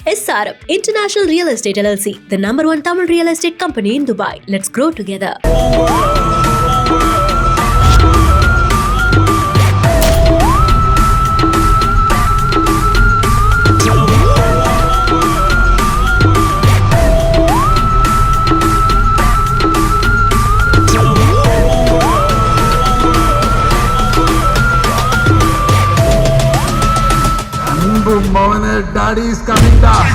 SRM International Real Estate LLC, the #1 Tamil real estate company in Dubai. Let's grow together. Daddy is coming down.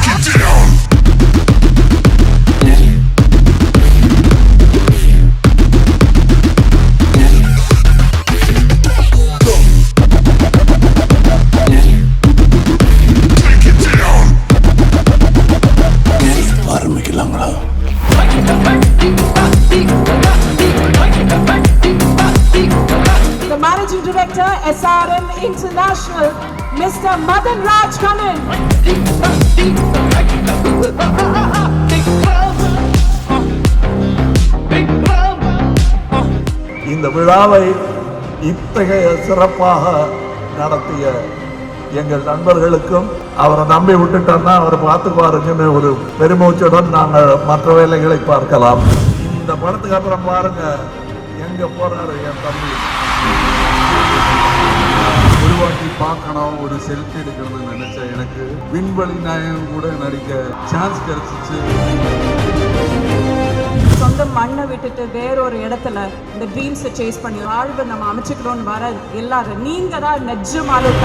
The Managing Director, SRM International, Mr. Madan Raj, come in. இந்த விழாவை இத்தகைய சிறப்பாக நடத்திய எங்கள் நண்பர்களுக்கும், அவரை நம்பி விட்டுட்டோம்னா அவர் பார்த்துக்குவாருங்கன்னு ஒரு பெருமூச்சுடன் நாங்கள் மற்ற வேலைகளை பார்க்கலாம். இந்த படத்துக்கு அப்புறம் பாருங்க எங்க போறாரு என் தம்பி. ஒரு வாட்டி பார்க்கணும், ஒரு செல்ஃபி எடுக்கணும்னு நினைச்ச எனக்கு விண்வெளி நாயகன் கூட நடிக்க சான்ஸ் கிடைச்சிச்சு. சொந்த மண்ணை விட்டுட்டு வேறொரு இடத்துல இந்த ட்ரீம்ஸை சேஸ் பண்ணி வாழ்வை நம்ம அமைச்சுக்கணும்னு வர எல்லாரும் நீங்க தான் நிஜமாலும்.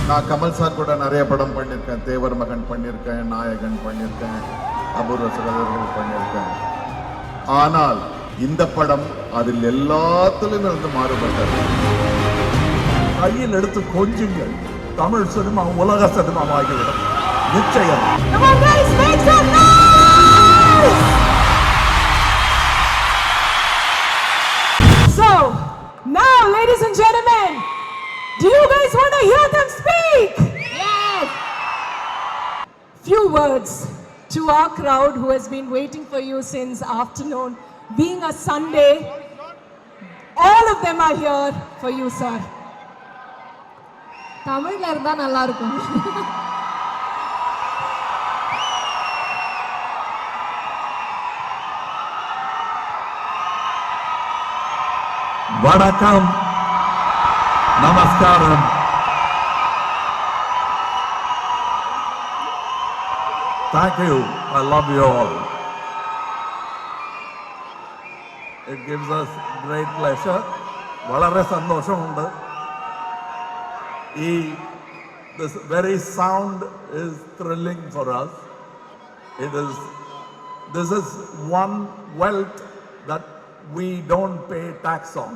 நான் கமல் சார் கூட நிறைய படம் பண்ணியிருக்கேன். தேவர் மகன் பண்ணியிருக்கேன், நாயகன் பண்ணியிருக்கேன், அபூர்வ சகோதரர்கள் பண்ணியிருக்கேன். ஆனால் இந்த படம் அதில் எல்லாத்திலும் இருந்து மாறுபட்டது. கையில் எடுத்து கொஞ்சுங்கள், தமிழ் சினிமா உலக சினிமாவாகிவிடும் நிச்சயம். So now, ladies and gentlemen, do you guys want to hear them speak? Yes. Few words to our crowd who has been waiting for you since afternoon. Being a Sunday, all of them are here for you, sir. தமிழ்ல இருந்தா நல்லா இருக்கும். வணக்கம், நமஸ்காரம். Thank you. I love you all. It gives us great pleasure. വളരെ സന്തോഷമുണ്ട്. This very sound is thrilling for us. This is one wealth that we don't pay tax on.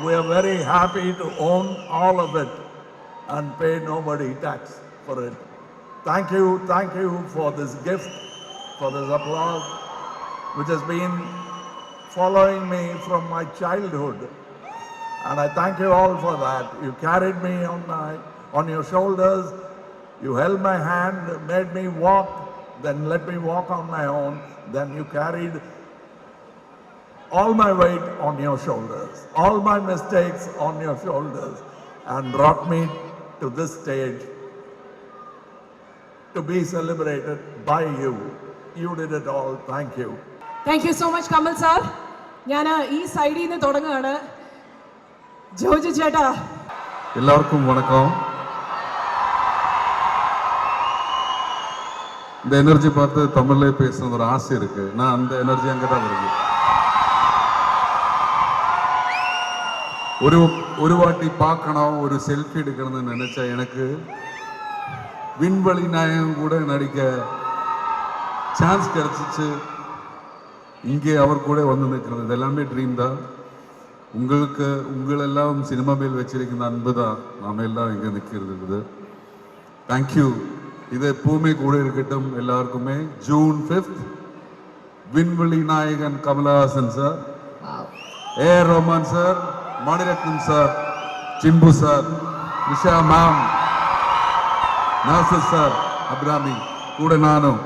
We are very happy to own all of it and pay nobody tax for it. Thank you for this gift, for this applause, which has been following me from my childhood. And I thank you all for that. You carried me on your shoulders, you held my hand, made me walk, then let me walk on my own, then you carried all my weight on your shoulders, all my mistakes on your shoulders, and brought me to this stage to be celebrated by you. You did it all. Thank you. Thank you so much, Kamal sir. ഞാൻ ഈ സൈഡിൽ നിന്ന് തുടങ്ങുകയാണ്. George ചേട്ടാ, எல்லாருக்கும் வணக்கம். இந்த energy பார்த்து தமிழ்ல பேசணும் ஒரு ஆசை இருக்கு. நான் அந்த எனர்ஜி அங்கதான் வருது. ஒரு வாட்டி பார்க்கணும், ஒரு செல்ஃபி எடுக்கணும்னு நினைச்ச எனக்கு விண்வெளி நாயகன் கூட நடிக்க சான்ஸ் கிடைச்சிச்சு. இங்கே அவர் கூட வந்து நிற்கிறது இது எல்லாமே ட்ரீம் தான். உங்களெல்லாம் சினிமா மேல் வச்சிருக்கிற அன்பு தான் நாம எல்லாம் இங்கே நிற்கிறது. தேங்க்யூ. இது எப்பவுமே கூட இருக்கட்டும் எல்லாருக்குமே. ஜூன் 5 விண்வெளி நாயகன் Kamal Haasan sir, A R Rahman sir, Mani Ratnam sir, Simbu sir, Nisha ma'am, Nassar sir, Abhirami கூட நானும்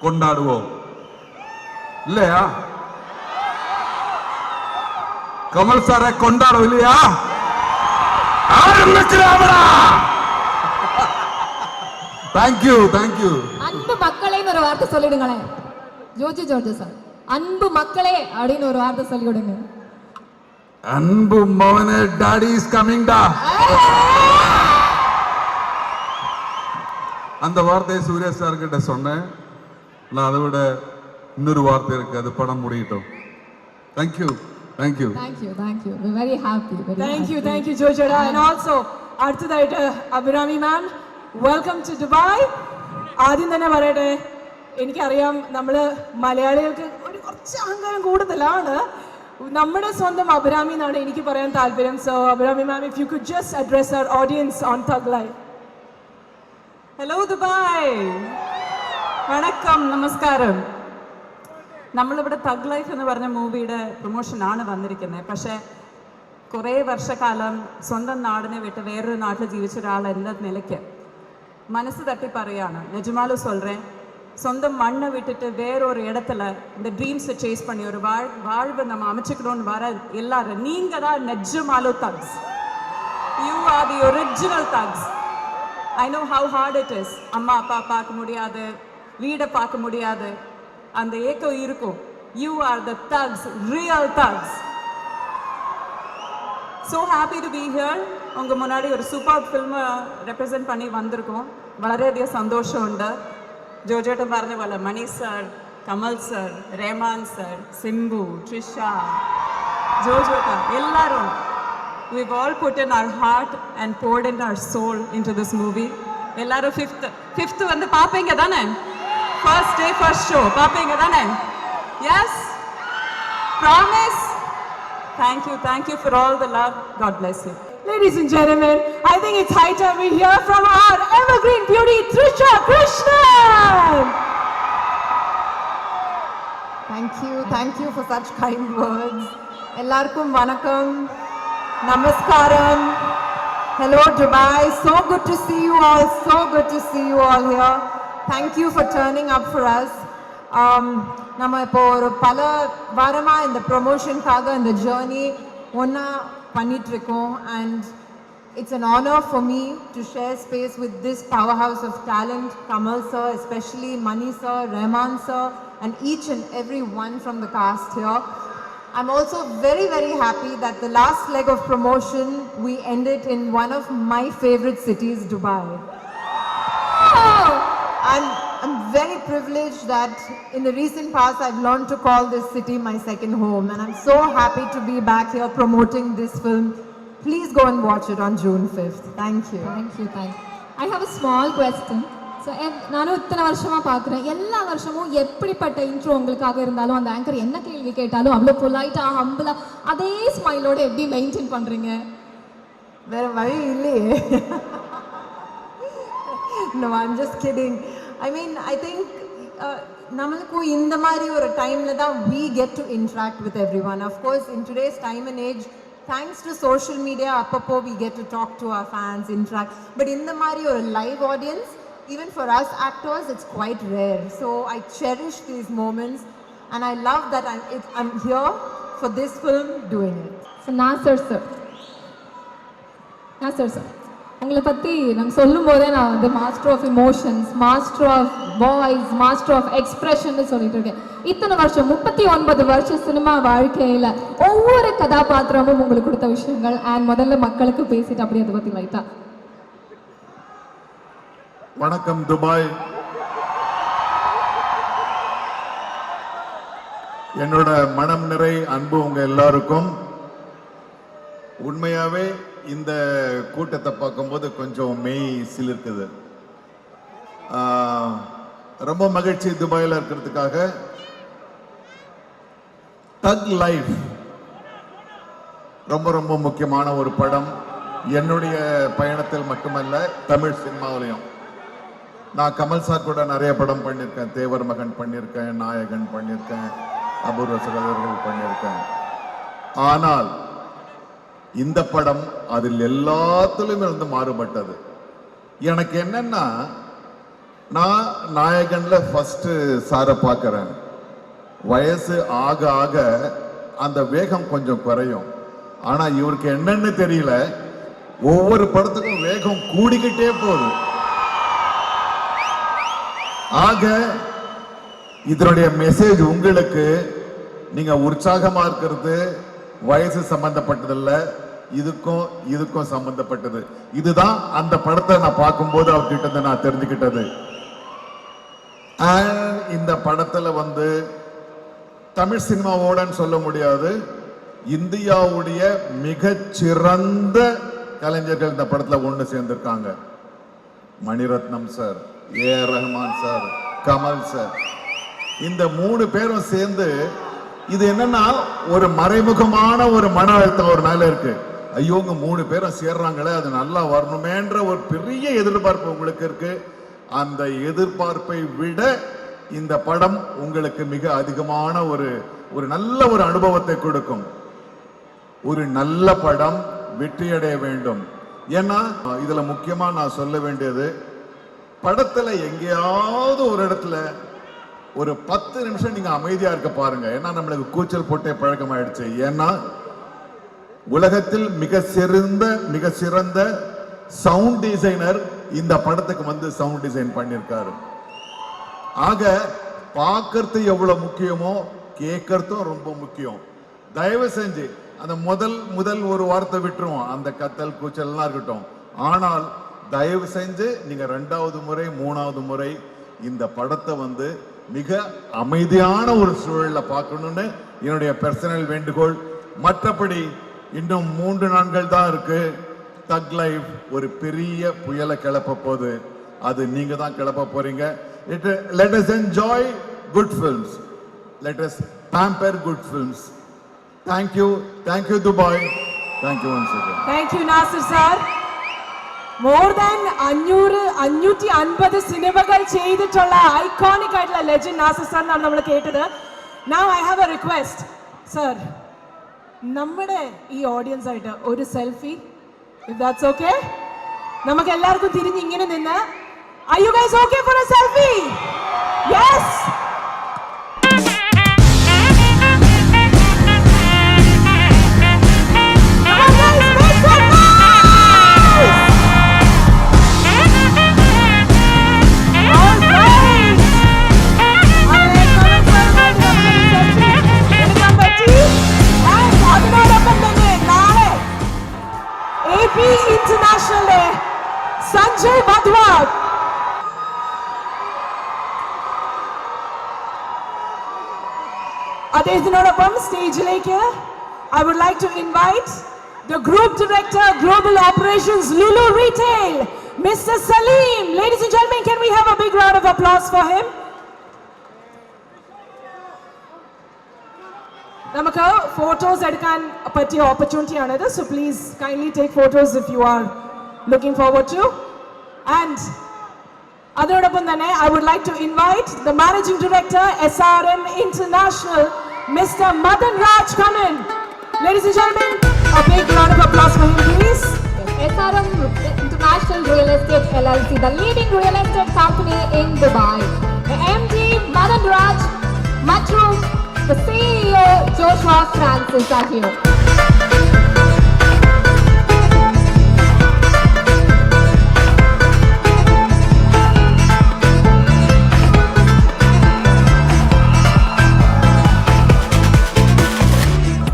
கொண்டாடுவோம் இல்லையா? கமல் சாரை கொண்டாடும் இல்லையா? Thank you thank you. அன்பு மக்களேன்னு ஒரு வார்த்தை சொல்லிடுங்களேன் ஜோஜி ஜோர்ஜ் சார். அன்பு மக்களே அப்படின்னு ஒரு வார்த்தை சொல்லிவிடுங்க. அன்பு மவனே, டாடி இஸ் கமிங் டா. அந்த வார்த்தையை சூர்யா சார் கிட்ட சொன்னேன். நான் அதை விட இன்னொரு வார்த்தை இருக்கு, அது படம் முடியட்டும். Thank you thank you thank you thank you. We very happy. Thank you Jojada. And also അടുത്തതായിട്ട് Abhirami ma'am, welcome to Dubai. ആദ്യം തന്നെ പറയട്ടെ, എനിക്കറിയാം നമ്മൾ മലയാളികൾക്ക് കുറച്ച് അഹങ്കാരം കൂടുതലാണ്. നമ്മുടെ സ്വന്തം അഭിരാമി എന്നാണ് എനിക്ക് പറയാൻ താല്പര്യം. So Abhirami ma'am, if you could just address our audience on Thug Life. Hello Dubai, വണക്കം, നമസ്കാരം. നമ്മളിവിടെ തഗ് ലൈഫ് എന്ന് പറഞ്ഞ മൂവിയുടെ പ്രൊമോഷനാണ് വന്നിരിക്കുന്നത്. പക്ഷേ കുറേ വർഷക്കാലം സ്വന്തം നാടിനെ വിട്ട് വേറൊരു നാട്ടിൽ ജീവിച്ച ഒരാൾ എന്ന നിലയ്ക്ക് മനസ്സ് തട്ടി പറയാണ്, நிஜமாலு சொல்கிறேன், சொந்தம் மண்ணை விட்டுட்டு வேறொரு இடத்துல இந்த ட்ரீம்ஸை சேஸ் பண்ணி ஒரு வாழ்வை நம்ம அமைச்சுக்கணும்னு வர எல்லாரும் நீங்கள் தான் நிஜமாலு thugs. You are the original thugs. I know how hard it is. அம்மா அப்பா பார்க்க முடியாது, வீடை பார்க்க முடியாது, அந்த ஏக்கம் இருக்கும். You are the thugs, real thugs. So happy to be here. உங்கள் முன்னாடி ஒரு சூப்பர் ஃபில்மை ரெப்ரசென்ட் பண்ணி வந்திருக்கோம். വളരെയധികം സന്തോഷമുണ്ട്. ജോജേട്ടൻ പറഞ്ഞ പോലെ Mani sir, Kamal sir, Rahman sir, Simbu, Trisha, ജോജേട്ടൻ, എല്ലാവരും, we've all put in our heart and poured in our soul into this movie. எல்லாரும் fifth வந்து பாப்பீங்க தானே? First day, first show பாப்பீங்க தானே? Yes? Promise? Thank you for all the love. God bless you. Ladies and gentlemen, I think it's high time we hear from our evergreen beauty, Trisha Krishnan. Thank you for such kind words. Ellarkum vanakkam, namaskaram, hello Dubai. So good to see you all here. Thank you for turning up for us. நம்ம இப்போ ஒரு பல வாரமா இந்த ப்ரொமோஷனுக்காக இந்த journey ஒன்றா பண்ணிட்டு இருக்கோம். And it's an honor for me to share space with this powerhouse of talent, Kamal sir, especially Mani sir, Rahman sir, and each and every one from the cast here. I'm also very, very happy that the last leg of promotion we ended in one of my favorite cities, Dubai. I'm very privileged that in the recent past I've learned to call this city my second home, and I'm so happy to be back here promoting this film. Please go and watch it on June 5th. Thank you. I have a small question. So நானும் இத்தனை வருஷமாக பார்க்குறேன், எல்லா வருஷமும் எப்படிப்பட்ட intro உங்களுக்காக இருந்தாலும் அந்த ஆங்கர் என்ன கேள்வி கேட்டாலும் அவ்வளோ பொலைட்டாக ஹம்பிளாக அதே ஸ்மைலோட எப்படி மெயின்டைன் பண்ணுறீங்க? வேற வழி இல்லையே. No, I'm just kidding. I mean, I think நம்மளுக்கும் இந்த மாதிரி ஒரு டைமில் தான் we get to interact with everyone. Of course, in today's time and age, thanks to social media, அப்பப்போ we get to talk to our fans, interact. But இந்த மாதிரி ஒரு live audience, even for us actors, it's quite rare. So I cherish these moments, and I love that I'm here for this film doing it. So Nassar sir உங்களை பற்றி நாங்கள் சொல்லும் போதே நான் வந்து master of emotions, master of voice, master of expression சொல்லிட்டு இருக்கேன். இத்தனை வருஷம் 39 வருஷம் சினிமா வாழ்க்கையில் ஒவ்வொரு கதாபாத்திரமும் உங்களுக்கு கொடுத்த விஷயங்கள், அண்ட் முதல்ல மக்களுக்கு பேசிட்டு அப்படி அதை பற்றி லைட்டா. வணக்கம் துபாய். என்னோட மனம் நிறை அன்பு உங்க எல்லாருக்கும். உண்மையாவே இந்த கூட்டத்தை பார்க்கும்போது கொஞ்சம் மெய் சிலிர்க்குது. ரொம்ப மகிழ்ச்சி துபாயில் இருக்கிறதுக்காக. தக் லைஃப் ரொம்ப ரொம்ப முக்கியமான ஒரு படம். என்னுடைய பயணத்தில் மட்டுமல்ல, தமிழ் சினிமாவிலையும். நான் கமல் சார் கூட நிறைய படம் பண்ணியிருக்கேன். தேவர் மகன் பண்ணியிருக்கேன், நாயகன் பண்ணியிருக்கேன், அபூர்வ சகோதரர்கள் பண்ணியிருக்கேன். ஆனால் இந்த படம் அதில் எல்லாத்திலும் இருந்து மாறுபட்டது. எனக்கு என்னன்னா, நான் நாயகன்ல ஃபர்ஸ்ட் சாரை பார்க்கிறேன். வயசு ஆக ஆக அந்த வேகம் கொஞ்சம் குறையும். ஆனா இவருக்கு என்னன்னு தெரியல, ஒவ்வொரு படத்துக்கும் வேகம் கூடிக்கிட்டே போகுது. ஆக இதனுடைய மெசேஜ் உங்களுக்கு, நீங்க உற்சாகமா இருக்கிறது வயசு சம்பந்தப்பட்டதில்ல, இதுக்கும் சம்பந்தப்பட்டது. இதுதான் அந்த படத்தை நான் பார்க்கும்போது அவர்கிட்ட நான் தெரிஞ்சுக்கிட்டது. இந்த படத்துல தமிழ் சினிமாவோடன்னு சொல்ல முடியாது, இந்தியாவுடைய மிகச்சிறந்த கலைஞர்கள் இந்த படத்துல ஒன்று சேர்ந்திருக்காங்க. Mani Ratnam sir, A R. Rahman sir, Kamal sir, இந்த 3 பேரும் சேர்ந்து, இது என்னன்னா ஒரு மறைமுகமான ஒரு மன அழுத்தம் ஒரு மேல இருக்கு. ஐயோங்க 3 பேரும் சேர்றாங்களே, அது நல்லா வரணுமேன்ற ஒரு பெரிய எதிர்பார்ப்பு உங்களுக்கு இருக்கு. அந்த எதிர்பார்ப்பை விட இந்த படம் உங்களுக்கு மிக அதிகமான ஒரு நல்ல ஒரு அனுபவத்தை கொடுக்கும். ஒரு நல்ல படம் வெற்றியடைய வேண்டும். ஏன்னா இதுல முக்கியமா நான் சொல்ல வேண்டியது, படத்துல எங்கேயாவது ஒரு இடத்துல ஒரு 10 நிமிஷம் நீங்க அமைதியா இருக்க பாருங்க. ஏன்னா நம்மளுக்கு கூச்சல் போட்டே பழக்கமாயிடுச்சு. ஏன்னா உலகத்தில் மிக சிறந்த சவுண்ட் டிசைனர் இந்த படத்துக்கு சவுண்ட் டிசைன் பண்ணியிருக்காரு. ஆக பார்க்கறது எவ்வளவு முக்கியமோ கேட்கறதும் ரொம்ப முக்கியம். தயவு செஞ்சு அந்த முதல் ஒரு வார்த்தை விட்டுருவோம், அந்த கத்தல் கூச்சல்லாம் இருக்கட்டும். ஆனால் தயவு செஞ்சு நீங்க 2வது முறை 3வது முறை இந்த படத்தை மிக அமைதியான ஒரு சூழல்ல பார்க்கணும்னு என்னுடைய பர்சனல் வேண்டுகோள். மற்றபடி இன்னும் 3 நாட்கள் தான் இருக்கு. தக் லைஃப் ஒரு பெரிய புயலை கிளப்ப போகுது. அது நீங்க தான் கிளப்ப போறீங்க. Let us enjoy good films. Let us pamper good films. Thank you Dubai. Thank you once again. Thank you Nasir sir. More than 550 സിനിമകൾ ചെയ്തിട്ടുള്ള ഐക്കോണിക് ആയിട്ടുള്ള ലെജൻഡ് നാസിർ സർ ആണ് നമ്മൾ കേട്ടത്. Now I have a request. Sir, നമ്മുടെ ഈ audience ആയിട്ട് ഒരു സെൽഫി, if that's okay. നമുക്ക് എല്ലാവർക്കും തിരിഞ്ഞ് ഇങ്ങനെ നിന്ന്, are you guys okay for a selfie? Yes. International Sanjay Badwat. അദ്ദേഹത്തിനോടൊപ്പം സ്റ്റേജിലേക്ക് I would like to invite the Group Director, Global Operations, Lulu Retail, Mr. Salim. Ladies and gentlemen, can we have a big round of applause for him? നമുക്ക് photos എടുക്കാൻ പറ്റിയ opportunity ആണിത്. So please kindly take photos if you are looking forward to. And അതോടൊപ്പം തന്നെ I would like to invite the managing director SRM International, Mr. Madan Raj Kannan. Ladies and gentlemen, a big round of applause for him, please. SRM International Real Estate LLC, the leading real estate company in Dubai. The MD Madan Raj, மற்றும் the CEO Joshua Francis are here.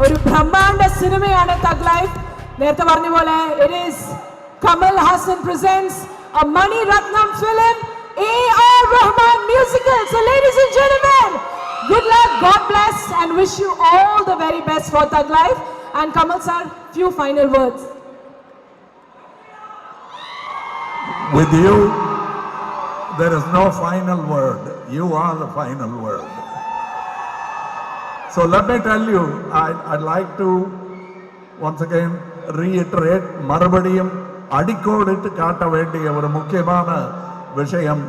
ഒരു ബ്രഹ്മാണ്ഡ സിനിമയാണ് thug life. നേരത്തെ പറഞ്ഞ പോലെ it is Kamal Hassan presents a Mani Ratnam film, A.R. Rahman musical. So ladies and gentlemen, good luck, God bless, and wish you all the very best for Thug Life. And Kamal sir, few final words. With you, there is no final word. You are the final word. So let me tell you, I'd like to once again reiterate, மறுபடியும் அடிக்கோடிட்டு காட்ட வேண்டிய ஒரு முக்கியமான விஷயம்,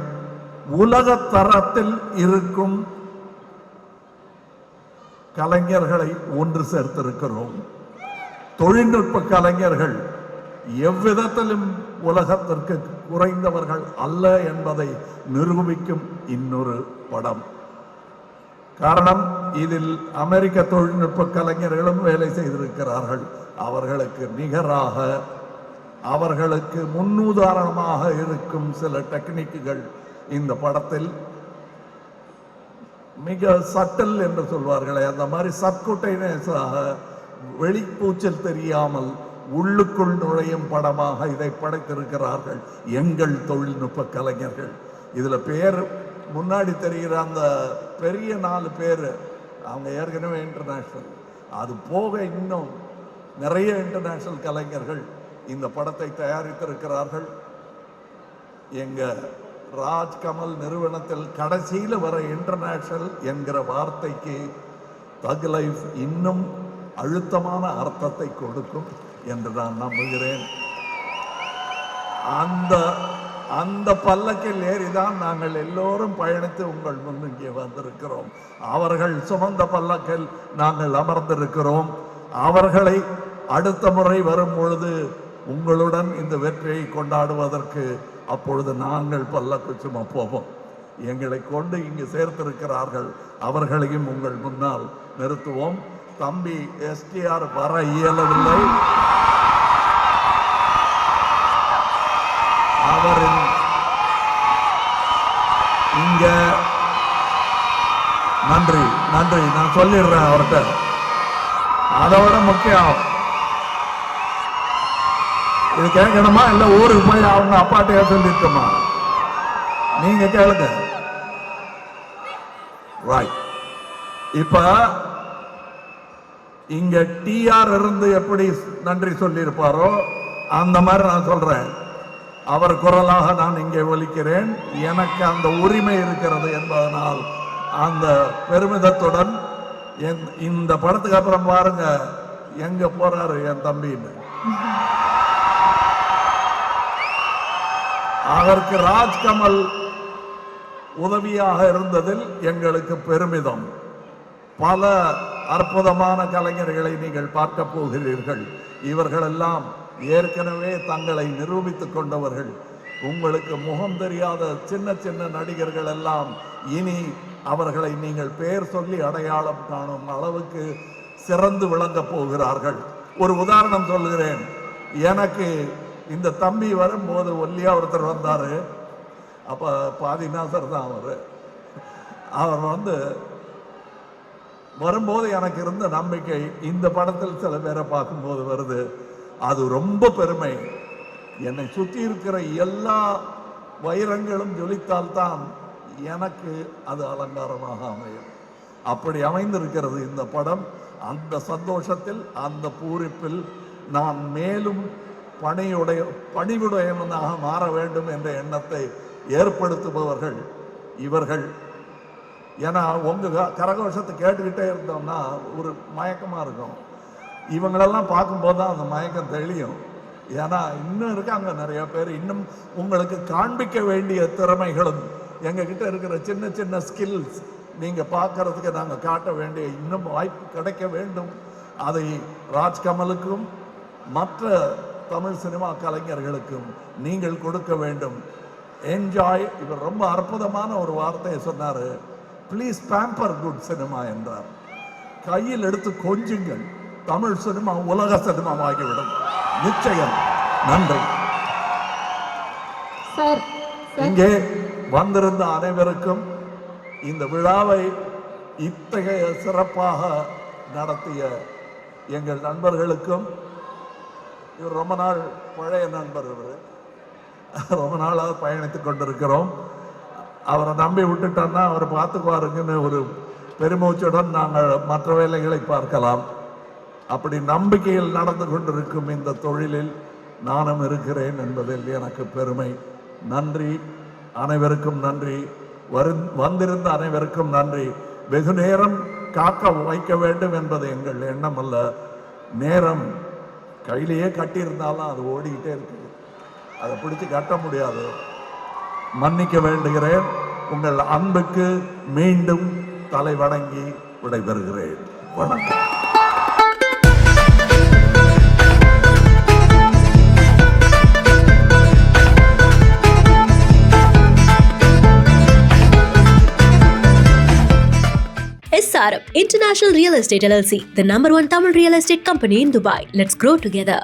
உலக தரத்தில் இருக்கும் கலைஞர்களை ஒன்று சேர்த்திருக்கிறோம். தொழில்நுட்ப கலைஞர்கள் எவ்விதத்திலும் உலகத்திற்கு குறைந்தவர்கள் அல்ல என்பதை நிரூபிக்கும் இன்னொரு படம். காரணம், இதில் அமெரிக்க தொழில்நுட்ப கலைஞர்களும் வேலை செய்திருக்கிறார்கள். அவர்களுக்கு நிகராக அவர்களுக்கு முன்னுதாரணமாக இருக்கும் சில டெக்னிக்குகள் இந்த படத்தில் மிக சட்டல் என்று சொல்வார்களே அந்த மாதிரி சப்குட்டைனஸாக வெளிப்பூச்சல் தெரியாமல் உள்ளுக்குள் நுழையும் படமாக இதை படைத்திருக்கிறார்கள் எங்கள் தொழில்நுட்ப கலைஞர்கள். இதில் பேர் முன்னாடி தெரிகிற அந்த பெரிய 4 பேர் அவங்க ஏற்கனவே இன்டர்நேஷ்னல், அது போக இன்னும் நிறைய இன்டர்நேஷ்னல் கலைஞர்கள் இந்த படத்தை தயாரித்திருக்கிறார்கள். எங்க ராஜ்கமல் நிறுவனத்தில் கடைசியில் வர இன்டர்நேஷ்னல் என்கிற வார்த்தைக்கு தக் லைஃப் இன்னும் அழுத்தமான அர்த்தத்தை கொடுக்கும் என்று நான் நம்புகிறேன். அந்த பல்லக்கில் ஏறிதான் நாங்கள் எல்லோரும் பயணித்து உங்கள் முன் இங்கே வந்திருக்கிறோம். அவர்கள் சுமந்த பல்லக்கில் நாங்கள் அமர்ந்திருக்கிறோம். அவர்களை அடுத்த முறை வரும் பொழுது உங்களுடன் இந்த வெற்றியை கொண்டாடுவதற்கு அப்பொழுது நாங்கள் பல்லக்கு சுமப்போம். எங்களை கொண்டு இங்கு சேர்த்திருக்கிறார்கள், அவர்களையும் உங்கள் முன்னால் நிறுத்துவோம். தம்பி STR வர இயலவில்லை. அவரின் இங்க நன்றி நான் சொல்லிடுறேன் அவர்கிட்ட. அதோட முக்கியம் இது கேட்கணுமா இல்ல ஊருக்கு போய் அவங்க அப்பாட்டையா சொல்லிட்டுமா? நீங்க கேளுங்க. இப்ப இங்க TR இருந்து எப்படி நன்றி சொல்லியிருப்பாரோ அந்த மாதிரி நான் சொல்றேன். அவர் குரலாக நான் இங்கே ஒலிக்கிறேன். எனக்கு அந்த உரிமை இருக்கிறது என்பதனால் அந்த பெருமிதத்துடன் இந்த படத்துக்கு அப்புறம் பாருங்க எங்க போறாரு என் தம்பின்னு. அதற்கு ராஜ்கமல் உதவியாக இருந்ததில் எங்களுக்கு பெருமிதம். பல அற்புதமான கலைஞர்களை நீங்கள் பார்க்க போகிறீர்கள். இவர்களெல்லாம் ஏற்கனவே தங்களை நிரூபித்துக் கொண்டவர்கள். உங்களுக்கு முகம் தெரியாத சின்ன சின்ன நடிகர்கள் எல்லாம் இனி அவர்களை நீங்கள் பெயர் சொல்லி அடையாளம் காணும் அளவுக்கு சிறந்து விளங்க போகிறார்கள். ஒரு உதாரணம் சொல்கிறேன். எனக்கு இந்த தம்பி வரும்போது ஒல்லியா ஒருத்தர் வந்தாரு. அப்ப பாதிநாசர் தான் அவர் வரும்போது எனக்கு இருந்த நம்பிக்கை இந்த படத்தில் சில பேரை பார்க்கும்போது வருது. அது ரொம்ப பெருமை. என்னை சுற்றி இருக்கிற எல்லா வைரங்களும் ஜொலித்தால்தான் எனக்கு அது அலங்காரமாக அமையும். அப்படி அமைந்திருக்கிறது இந்த படம். அந்த சந்தோஷத்தில் அந்த பூரிப்பில் நான் மேலும் பணிவுடையவனாக மாற வேண்டும் என்ற எண்ணத்தை ஏற்படுத்துபவர்கள் இவர்கள். ஏன்னா உங்க கரகோஷத்தை கேட்டுக்கிட்டே இருந்தோம்னா ஒரு மயக்கமா இருக்கும். இவங்களெல்லாம் பார்க்கும்போது தான் அந்த மயக்கம் தெளியும். ஏன்னா இன்னும் இருக்காங்க நிறைய பேர். இன்னும் உங்களுக்கு காண்பிக்க வேண்டிய திறமைகளும் எங்ககிட்ட இருக்கிற சின்ன சின்ன ஸ்கில்ஸ் நீங்க பார்க்கறதுக்கு நாங்கள் காட்ட வேண்டிய இன்னும் வாய்ப்பு கிடைக்க வேண்டும். அதை ராஜ்கமலுக்கும் மற்ற தமிழ் சினிமா கலைஞர்களுக்கும் நீங்கள் கொடுக்க வேண்டும். என்ஜாய். இவர் ரொம்ப அற்புதமான ஒரு வார்த்தையை சொன்னாரு. ப்ளீஸ் பேம்பர் குட் சினிமா என்றார். கையில் எடுத்து கொஞ்சுங்கள். தமிழ் சினிமா உலக சினிமாவாகிவிடும் நிச்சயம். நன்றி. இங்கே வந்திருந்த அனைவருக்கும் இந்த விழாவை இத்தகைய சிறப்பாக நடத்திய எங்கள் நண்பர்களுக்கும், இவர் ரொம்ப நாள் பழைய நண்பர், இவர் ரொம்ப நாளாக பயணித்துக் கொண்டிருக்கிறோம். அவரை நம்பி விட்டுட்டோன்னா அவர் பார்த்துக்குவாருங்கன்னு ஒரு பெருமூச்சுடன் நாங்கள் மற்ற வேலைகளை பார்க்கலாம். அப்படி நம்பிக்கையில் நடந்து கொண்டிருக்கும் இந்த தொழிலில் நானும் இருக்கிறேன் என்பதில் எனக்கு பெருமை. நன்றி, அனைவருக்கும் நன்றி. வந்திருந்த அனைவருக்கும் நன்றி. வெகு நேரம் காக்க வைக்க வேண்டும் என்பது எங்கள் எண்ணம் அல்ல. நேரம் கையிலேயே கட்டியிருந்தாலும் அது ஓடிக்கிட்டே இருக்கு. அதை பிடிச்சு கட்ட முடியாது. மன்னிக்க வேண்டுகிறேன். உங்கள் அன்புக்கு மீண்டும் தலை வணங்கி விடைபெறுகிறேன். வணக்கம். SRM International Real Estate LLC, the #1 Tamil real estate company in Dubai. Let's grow together.